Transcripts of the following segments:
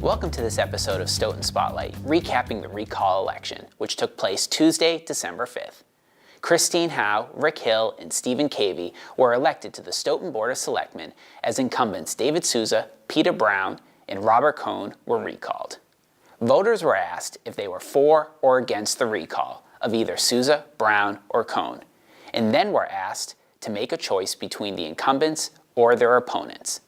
Welcome to this episode of Stoughton Spotlight, recapping the recall election, which took place Tuesday, December 5th. Christine Howe, Rick Hill, and Stephen Cavey were elected to the Stoughton Board of Selectmen as incumbents David Sousa, Peter Brown, and Robert Cohn were recalled. Voters were asked if they were for or against the recall of either Sousa, Brown, or Cohn, and then were asked to make a choice between the incumbents or their opponents.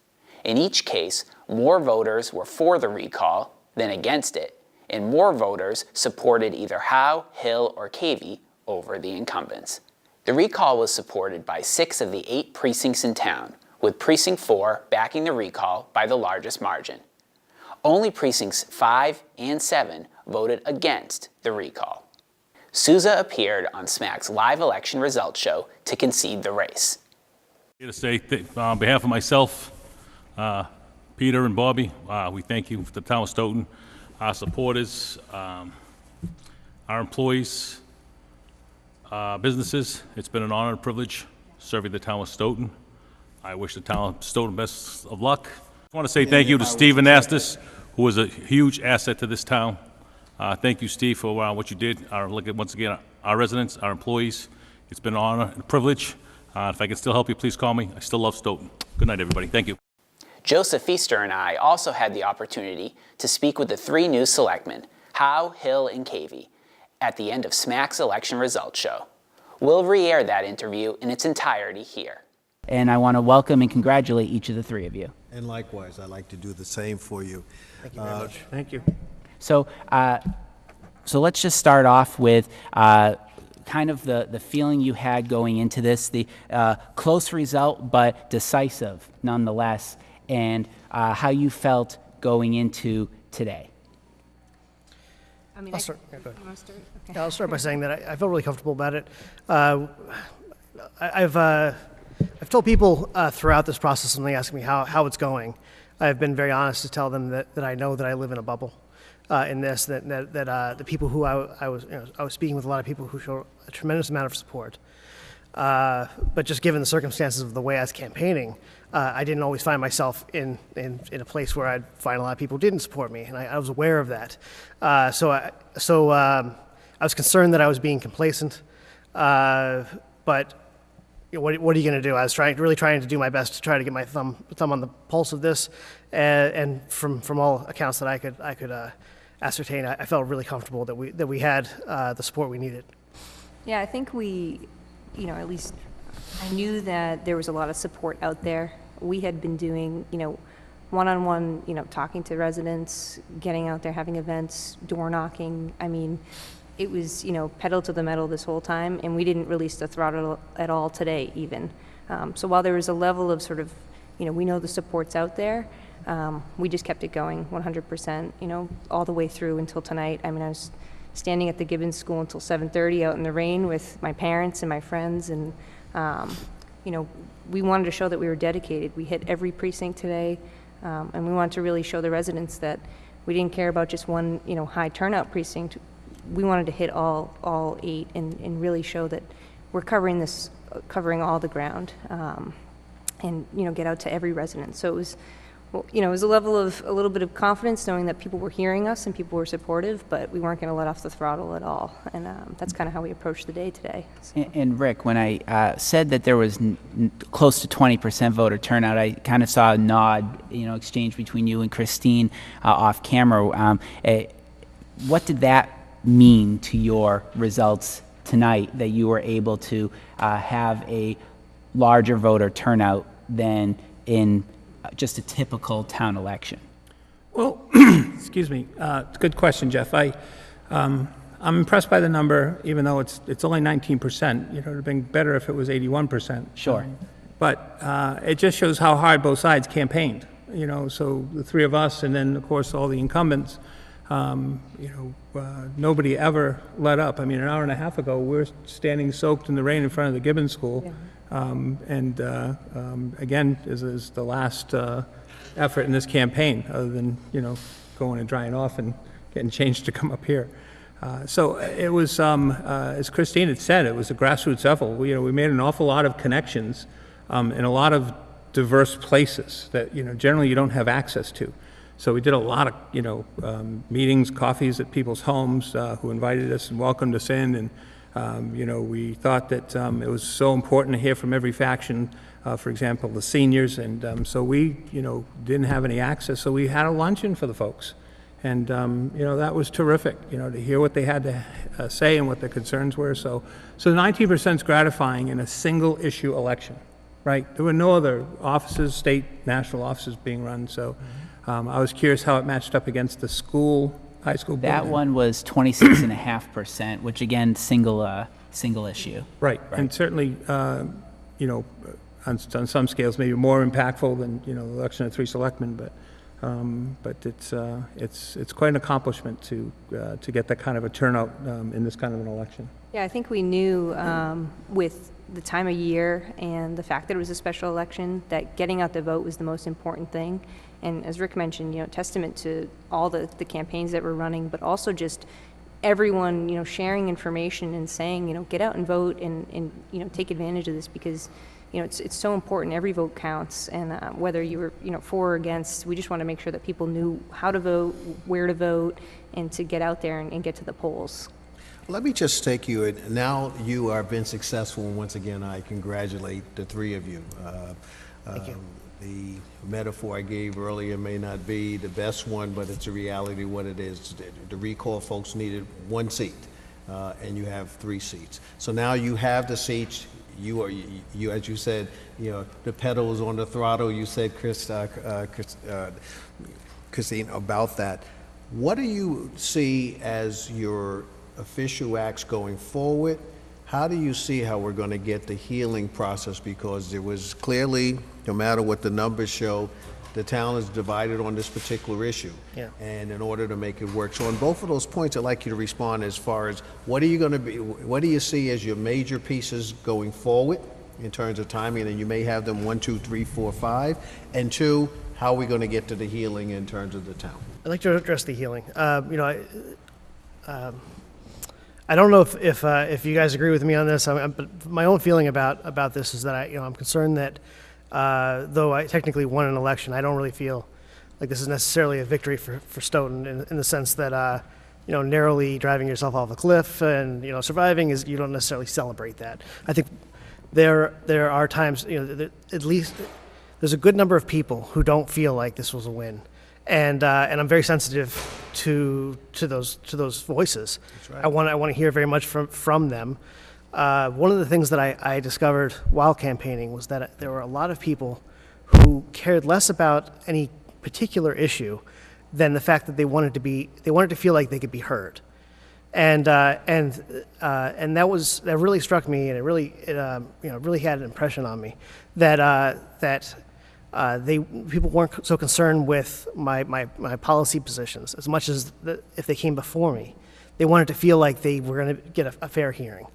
In each case, more voters were for the recall than against it, and more voters supported either Howe, Hill, or Cavey over the incumbents. The recall was supported by 6 of the 8 precincts in town, with Precinct 4 backing the recall by the largest margin. Only Precincts 5 and 7 voted against the recall. Sousa appeared on SMAC's live election results show to concede the race. Here to say, on behalf of myself, Peter and Bobby, we thank you for the town of Stoughton, our supporters, our employees, businesses. It's been an honor and privilege serving the town of Stoughton. I wish the town of Stoughton best of luck. I want to say thank you to Stephen Astis, who was a huge asset to this town. Thank you, Steve, for what you did. Look at, once again, our residents, our employees. It's been an honor and a privilege. If I can still help you, please call me. I still love Stoughton. Good night, everybody. Thank you. Joseph Feaster and I also had the opportunity to speak with the 3 new selectmen, Howe, Hill, and Cavey, at the end of SMAC's election results show. We'll re-air that interview in its entirety here. And I want to welcome and congratulate each of the 3 of you. And likewise, I'd like to do the same for you. Thank you very much. Thank you. So let's just start off with kind of the feeling you had going into this, the close result but decisive nonetheless, and how you felt going into today. I mean, I'll start. Yeah, go ahead. You want to start? Okay. Yeah, I'll start by saying that I feel really comfortable about it. I've told people throughout this process when they ask me how it's going, I've been very honest to tell them that I know that I live in a bubble in this, that the people who I was speaking with a lot of people who show a tremendous amount of support. But just given the circumstances of the way I was campaigning, I didn't always find myself in a place where I'd find a lot of people who didn't support me, and I was aware of that. So I was concerned that I was being complacent, but what are you going to do? I was really trying to do my best to try to get my thumb on the pulse of this, and from all accounts that I could ascertain, I felt really comfortable that we had the support we needed. Yeah, I think at least I knew that there was a lot of support out there. We had been doing, one-on-one, talking to residents, getting out there, having events, door knocking. I mean, it was, pedal to the metal this whole time, and we didn't release the throttle at all today even. So while there was a level of sort of, we know the support's out there, we just kept it going 100%, all the way through until tonight. I mean, I was standing at the Gibbons School until 7:30 out in the rain with my parents and my friends, and we wanted to show that we were dedicated. We hit every precinct today, and we wanted to really show the residents that we didn't care about just one, high turnout precinct. We wanted to hit all 8 and really show that we're covering all the ground, and get out to every resident. So it was, it was a level of a little bit of confidence knowing that people were hearing us and people were supportive, but we weren't going to let off the throttle at all. And that's kind of how we approached the day today. So. And Rick, when I said that there was close to 20% voter turnout, I kind of saw a nod, exchange between you and Christine off camera. What did that mean to your results tonight, that you were able to have a larger voter turnout than in just a typical town election? Well, excuse me. It's a good question, Jeff. I'm impressed by the number, even though it's only 19%. It would have been better if it was 81%. Sure. But it just shows how hard both sides campaigned. So the 3 of us, and then of course all the incumbents. Nobody ever let up. I mean, an hour and a half ago, we were standing soaked in the rain in front of the Gibbons School. Yeah. Again, is the last effort in this campaign, other than, going and drying off and getting changed to come up here. So it was, as Christine had said, it was a grassroots effort. We made an awful lot of connections in a lot of diverse places that generally you don't have access to. So we did a lot of, meetings, coffees at people's homes, who invited us and welcomed us in. And, we thought that it was so important to hear from every faction, for example, the seniors. And so we, didn't have any access, so we had a luncheon for the folks. And, that was terrific, to hear what they had to say and what their concerns were. So 19% is gratifying in a single issue election, right? There were no other offices, state, national offices being run. So I was curious how it matched up against the high school board. That one was 26.5%, which again, single issue. Right, and certainly, on some scales, maybe more impactful than, the election of 3 selectmen, but it's quite an accomplishment to get that kind of a turnout in this kind of an election. Yeah, I think we knew with the time of year and the fact that it was a special election that getting out the vote was the most important thing. And as Rick mentioned, testament to all the campaigns that were running, but also just everyone, sharing information and saying, get out and vote and take advantage of this because, it's so important. Every vote counts. And whether you were, for or against, we just want to make sure that people knew how to vote, where to vote, and to get out there and get to the polls. Let me just take you, now you have been successful, and once again, I congratulate the 3 of you. Thank you. The metaphor I gave earlier may not be the best one, but it's a reality what it is. The recall folks needed 1 seat, and you have 3 seats. So now you have the seats. You as you said, the pedal is on the throttle. You said, Christine, about that. What do you see as your official acts going forward? How do you see how we're going to get the healing process? Because there was clearly, no matter what the numbers show, the town is divided on this particular issue. Yeah. And in order to make it work. So on both of those points, I'd like you to respond as far as what do you see as your major pieces going forward in terms of timing? And you may have them 1, 2, 3, 4, 5. And 2, how are we going to get to the healing in terms of the town? I'd like to address the healing. I don't know if you guys agree with me on this, but my own feeling about this is that I'm concerned that though I technically won an election, I don't really feel like this is necessarily a victory for Stoughton in the sense that narrowly driving yourself off a cliff and surviving is you don't necessarily celebrate that. I think there are times at least there's a good number of people who don't feel like this was a win. And I'm very sensitive to those voices. That's right. I want to hear very much from them. One of the things that I discovered while campaigning was that there were a lot of people who cared less about any particular issue than the fact that they wanted to feel like they could be heard. And that really struck me, and it really had an impression on me that people weren't so concerned with my policy positions as much as if they came before me. They wanted to feel like they were going to get a fair hearing.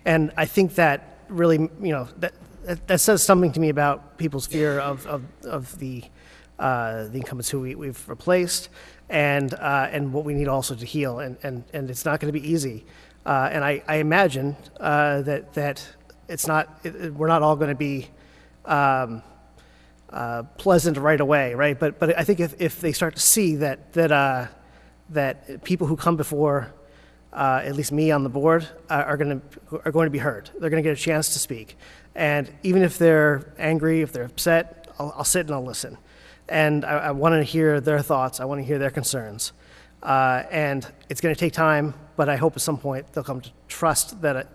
And I think that really, that says something to me about people's fear of the incumbents who we've replaced and what we need also to heal. And it's not going to be easy. And I imagine that it's not, we're not all going to be pleasant right away, right? But I think if they start to see that people who come before at least me on the board are going to be heard. They're going to get a chance to speak, and even if they're angry, if they're upset, I'll sit and I'll listen, and I want to hear their thoughts. I want to hear their concerns, and it's going to take time. But I hope at some point they'll come to trust that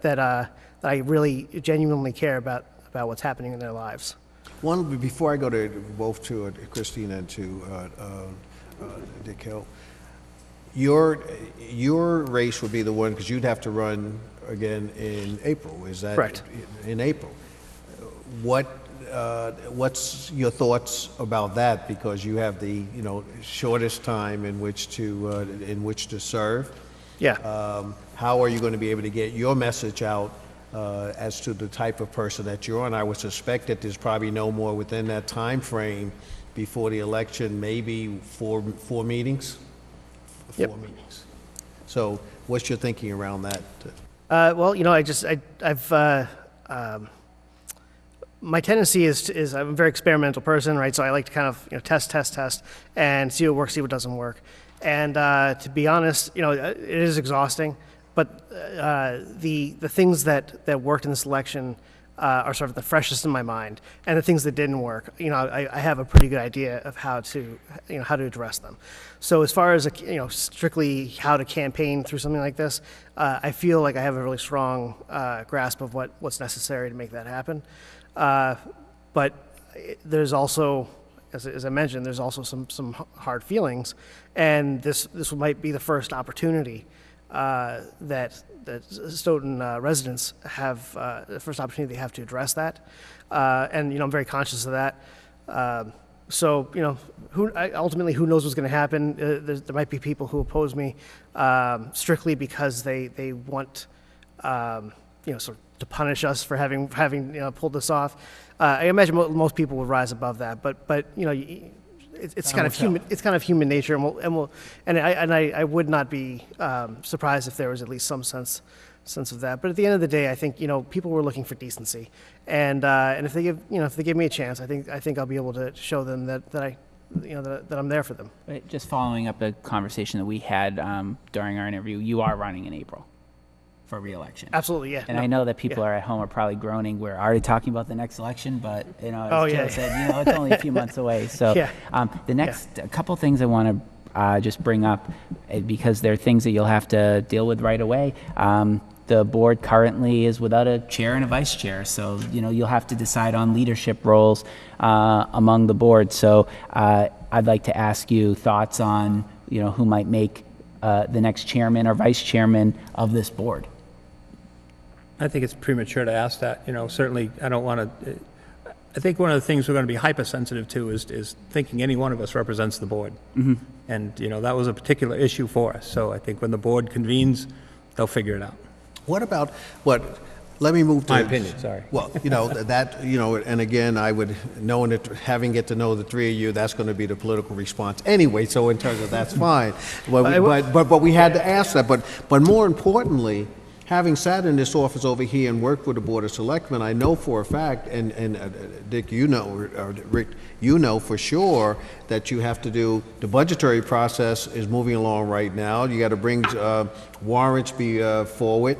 I really genuinely care about what's happening in their lives. One, before I go to both to Christine and to Dick Hill, your race would be the one, because you'd have to run again in April. Is that correct? In April. What's your thoughts about that? Because you have the shortest time in which to serve. Yeah. How are you going to be able to get your message out as to the type of person that you're on? I would suspect that there's probably no more within that time frame before the election, maybe four meetings. Yep. 4 meetings. So what's your thinking around that? Well, my tendency is I'm a very experimental person, right? So I like to kind of test, and see what works, see what doesn't work. And to be honest, it is exhausting. But the things that worked in this election are sort of the freshest in my mind, and the things that didn't work, I have a pretty good idea of how to address them. So as far as strictly how to campaign through something like this, I feel like I have a really strong grasp of what's necessary to make that happen. But there's also, as I mentioned, there's also some hard feelings, and this might be the first opportunity that Stoughton residents have, the first opportunity they have to address that, and I'm very conscious of that. So ultimately, who knows what's going to happen? There might be people who oppose me strictly because they want sort of to punish us for having pulled this off. I imagine most people will rise above that, but it's kind of human. It's kind of human nature, and I would not be surprised if there was at least some sense of that. But at the end of the day, I think people were looking for decency, and if they give me a chance, I think I'll be able to show them that I'm there for them. But just following up the conversation that we had during our interview, you are running in April for re-election. Absolutely, yeah. And I know that people are at home are probably groaning. We're already talking about the next election, but as Joe said, it's only a few months away. So the next a couple things I want to just bring up, because they're things that you'll have to deal with right away. The board currently is without a chair and a vice chair, so you'll have to decide on leadership roles among the board. So I'd like to ask you thoughts on who might make the next chairman or vice chairman of this board. I think it's premature to ask that. Certainly, I don't want to. I think one of the things we're going to be hypersensitive to is thinking any one of us represents the board, and that was a particular issue for us. So I think when the board convenes, they'll figure it out. What about what? Let me move to My opinion. Sorry. Well, and again, I would having get to know the three of you, that's going to be the political response anyway. So in terms of that's fine, but we had to ask that. But more importantly, having sat in this office over here and worked with the Board of Selectmen, I know for a fact, and Dick, or Rick, for sure that you have to do, the budgetary process is moving along right now. You got to bring warrants forward,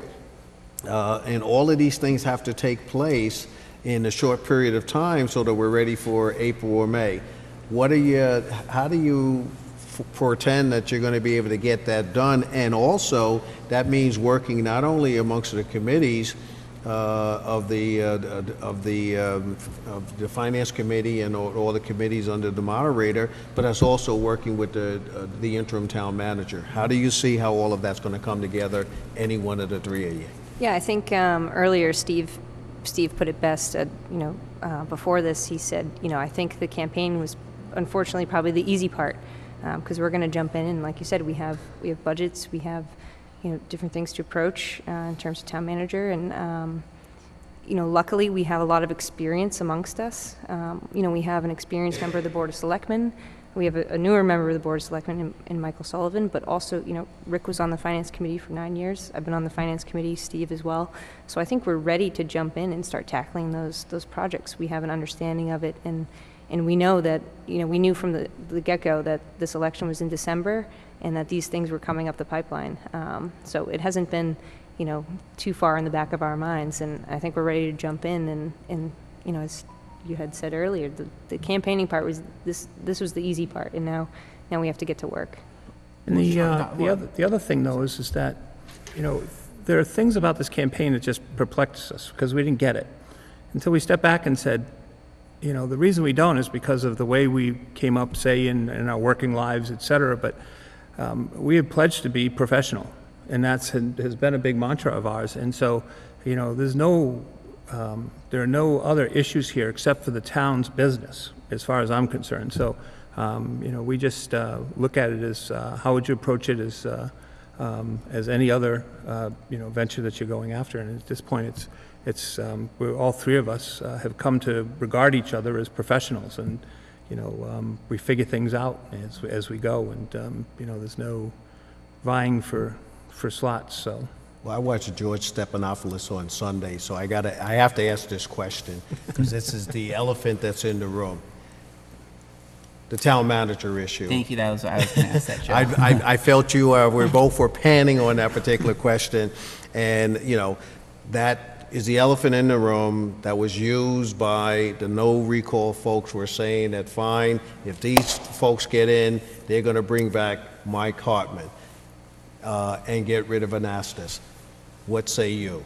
and all of these things have to take place in a short period of time so that we're ready for April or May. How do you pretend that you're going to be able to get that done? And also that means working not only amongst the committees of the finance committee and all the committees under the moderator, but it's also working with the interim town manager. How do you see how all of that's going to come together, any one of the three of you? Yeah, I think earlier Steve put it best. Before this, he said, I think the campaign was unfortunately probably the easy part. Because we're going to jump in, and like you said, we have budgets, we have different things to approach in terms of town manager, and luckily we have a lot of experience amongst us. We have an experienced member of the Board of Selectmen, we have a newer member of the Board of Selectmen in Michael Sullivan, but also Rick was on the Finance Committee for 9 years. I've been on the Finance Committee, Steve as well. So I think we're ready to jump in and start tackling those projects. We have an understanding of it, and we know that, we knew from the get-go that this election was in December and that these things were coming up the pipeline. So it hasn't been, too far in the back of our minds, and I think we're ready to jump in. And as you had said earlier, the campaigning part was this was the easy part, and now we have to get to work. And the other thing, though, is that, there are things about this campaign that just perplex us because we didn't get it until we stepped back and said, the reason we don't is because of the way we came up, say, in our working lives, et cetera, but we have pledged to be professional, and has been a big mantra of ours. And so, there are no other issues here except for the town's business, as far as I'm concerned. So, we just look at it as how would you approach it as any other, venture that you're going after. And at this point, we're all three of us have come to regard each other as professionals, and we figure things out as we go, and there's no vying for slots. So Well, I watched George Stephanopoulos on Sunday, so I have to ask this question, because this is the elephant that's in the room. The town manager issue. Thank you. I was going to ask that, Joe. I felt you we both were panning on that particular question, and, you know, that is the elephant in the room that was used by the no recall folks. Were saying that, fine, if these folks get in, they're going to bring back Mike Hartman and get rid of Anastas. What say you?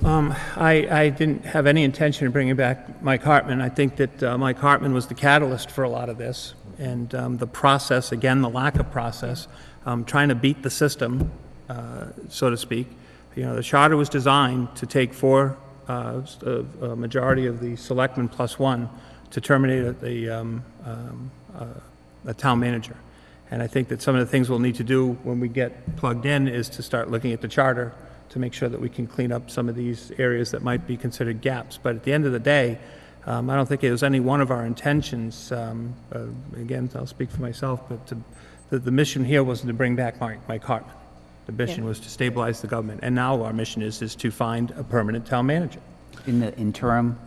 I didn't have any intention of bringing back Mike Hartman. I think that Mike Hartman was the catalyst for a lot of this. And the process, again, the lack of process, trying to beat the system, so to speak. You know, the charter was designed to take a majority of the selectmen plus one to terminate a town manager. And I think that some of the things we'll need to do when we get plugged in is to start looking at the charter to make sure that we can clean up some of these areas that might be considered gaps. But at the end of the day, I don't think it was any one of our intentions, again, I'll speak for myself, but the mission here wasn't to bring back Mike Hartman. The mission was to stabilize the government. And now our mission is to find a permanent town manager. In the interim,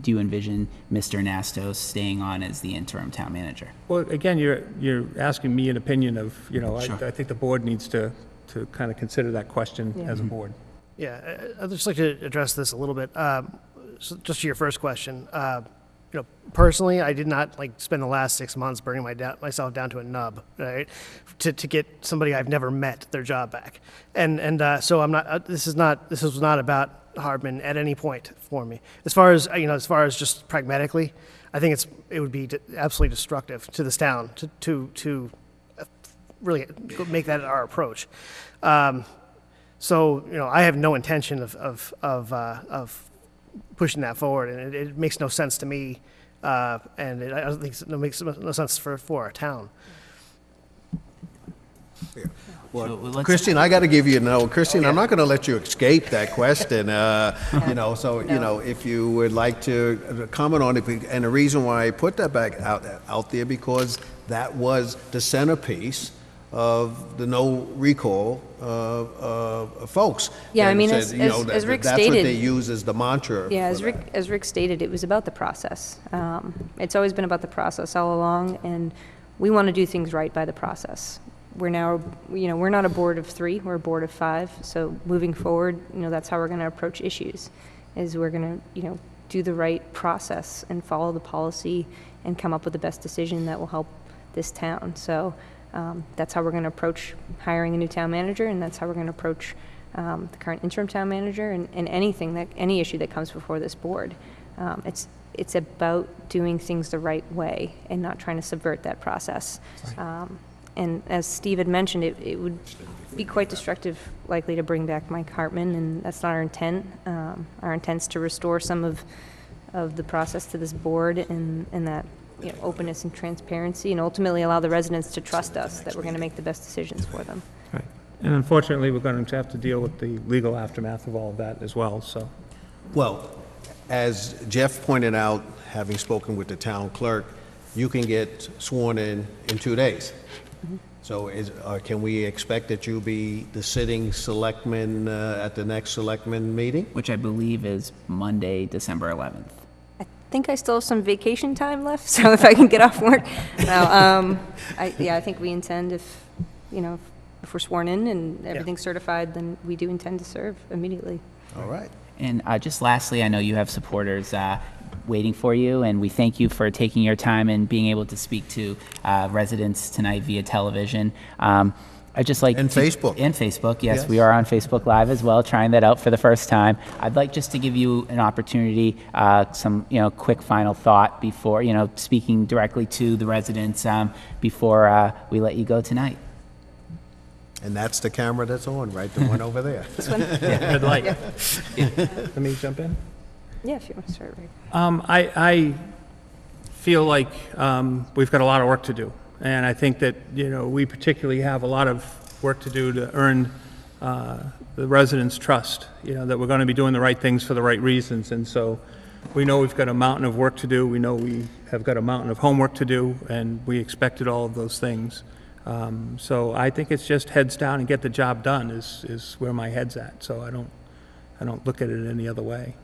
do you envision Mr. Nastos staying on as the interim town manager? Well, again, you're asking me an opinion of, you know, Sure. I think the board needs to kind of consider that question as a board. Yeah, I'd just like to address this a little bit. So just to your first question, you know, personally, I did not spend the last 6 months burning myself down to a nub, right, to get somebody I've never met their job back, and so I'm not. This was not about Hardman at any point for me. As far as just pragmatically, I think it would be absolutely destructive to this town to really make that our approach. So, you know, I have no intention of pushing that forward, and it makes no sense to me, and I don't think it makes no sense for our town. Well, Christine, I got to give you a no. Christine, I'm not going to let you escape that question. You know, so you know, if you would like to comment on it, and the reason why I put that back out there because that was the centerpiece of the no recall folks. Yeah, I And mean, said, as Rick that's stated. what they use as the mantra. Yeah, for that. as Rick stated, it was about the process. It's always been about the process all along, and we want to do things right by the process. We're now, you know, we're not a board of 3, we're a board of 5. So moving forward, you know, that's how we're going to approach issues, is we're going to, you know, do the right process and follow the policy and come up with the best decision that will help this town. So that's how we're going to approach hiring a new town manager, and that's how we're going to approach the current interim town manager and any issue that comes before this board. It's about doing things the right way and not trying to subvert that process. Right. And as Steve had mentioned, it would be quite destructive, likely, to bring back Mike Hartman, and that's not our intent. Our intent's to restore some of the process to this board and that, you know, openness and transparency, and ultimately allow the residents to trust us that we're going to make the best decisions for them. Right. And unfortunately, we're going to have to deal with the legal aftermath of all of that as well, so. Well, as Jeff pointed out, having spoken with the town clerk, you can get sworn in 2 days. Mm-hmm. So can we expect that you'll be the sitting selectman at the next selectman meeting? Which I believe is Monday, December 11th. I think I still have some vacation time left, so if I can get off work. No, I think we intend, if we're sworn in and everything's certified, then we do intend to serve immediately. All right. And just lastly, I know you have supporters waiting for you, and we thank you for taking your time and being able to speak to residents tonight via television. I'd just like Facebook. And Facebook, yes, we are on Facebook Live as well, trying that out for the first time. I'd like just to give you an opportunity, some quick final thought before, speaking directly to the residents before we let you go tonight. And that's the camera that's on, right? The one over there. This one? Red light. Let me jump in. Yeah, if you want to start, Rick. I feel like we've got a lot of work to do. And I think that, we particularly have a lot of work to do to earn the residents' trust, that we're going to be doing the right things for the right reasons. And so we know we've got a mountain of work to do. We know we have got a mountain of homework to do, and we expected all of those things. So I think it's just heads down and get the job done is where my head's at. So I don't look at it any other way.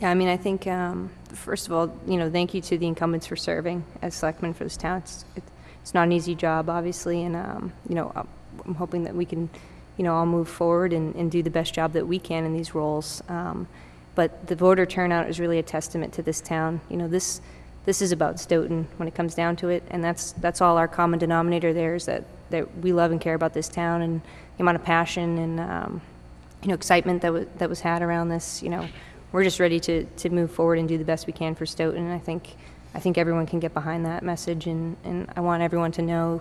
Yeah, I mean, I think, first of all, thank you to the incumbents for serving as selectmen for this town. It's not an easy job, obviously, and, I'm hoping that we can, all move forward and do the best job that we can in these roles. But the voter turnout is really a testament to this town. This is about Stoughton when it comes down to it, and that's all our common denominator there is that we love and care about this town, and the amount of passion and, excitement that was had around this, we're just ready to move forward and do the best we can for Stoughton. And I think everyone can get behind that message, and I want everyone to know,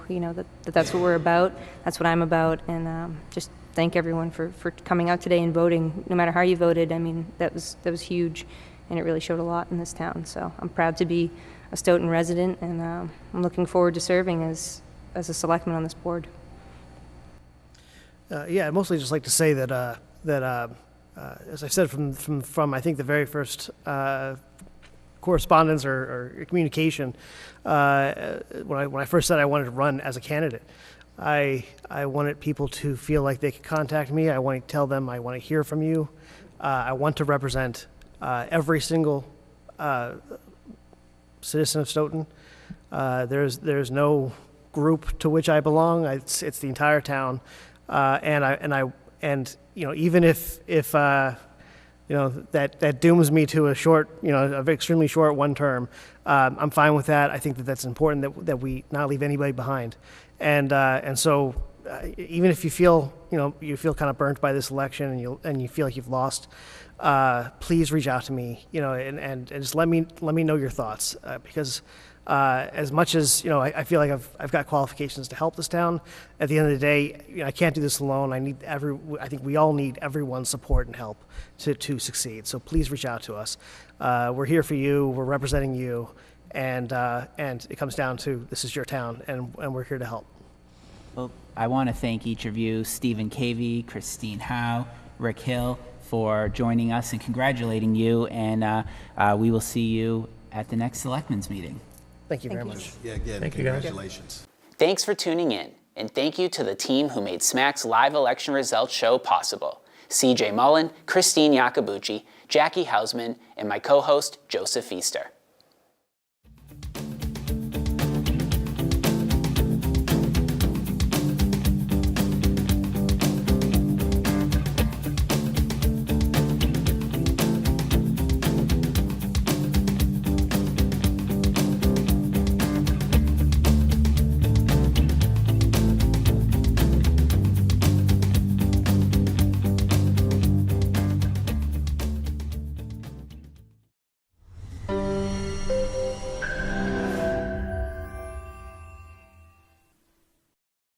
that's what we're about. That's what I'm about, and just thank everyone for coming out today and voting. No matter how you voted, I mean, that was huge, and it really showed a lot in this town. So I'm proud to be a Stoughton resident, and I'm looking forward to serving as a selectman on this board. Yeah, I'd mostly just like to say that as I said from I think the very first correspondence or communication, when I first said I wanted to run as a candidate, I wanted people to feel like they could contact me. I want to tell them I want to hear from you. I want to represent every single citizen of Stoughton. There's no group to which I belong. It's the entire town, and even if that dooms me to a short, a extremely short one term, I'm fine with that. I think that's important that we not leave anybody behind, and so even if you feel kind of burnt by this election and you feel like you've lost, please reach out to me, and just let me know your thoughts, because as much as I feel like I've got qualifications to help this town, at the end of the day, I can't do this alone. I think we all need everyone's support and help to succeed. So please reach out to us. We're here for you. We're representing you, and it comes down to this is your town, and we're here to help. Well, I want to thank each of you, Stephen Cavey, Christine Howe, Rick Hill, for joining us and congratulating you, and we will see you at the next Selectmen's meeting. Thank you very much. Yeah, again, Thank you, guys. congratulations. Thanks for tuning in, and thank you to the team who made SMAC's live election results show possible. CJ Mullen, Christine Yakabuchi, Jackie Hausman, and my co-host, Joseph Feaster.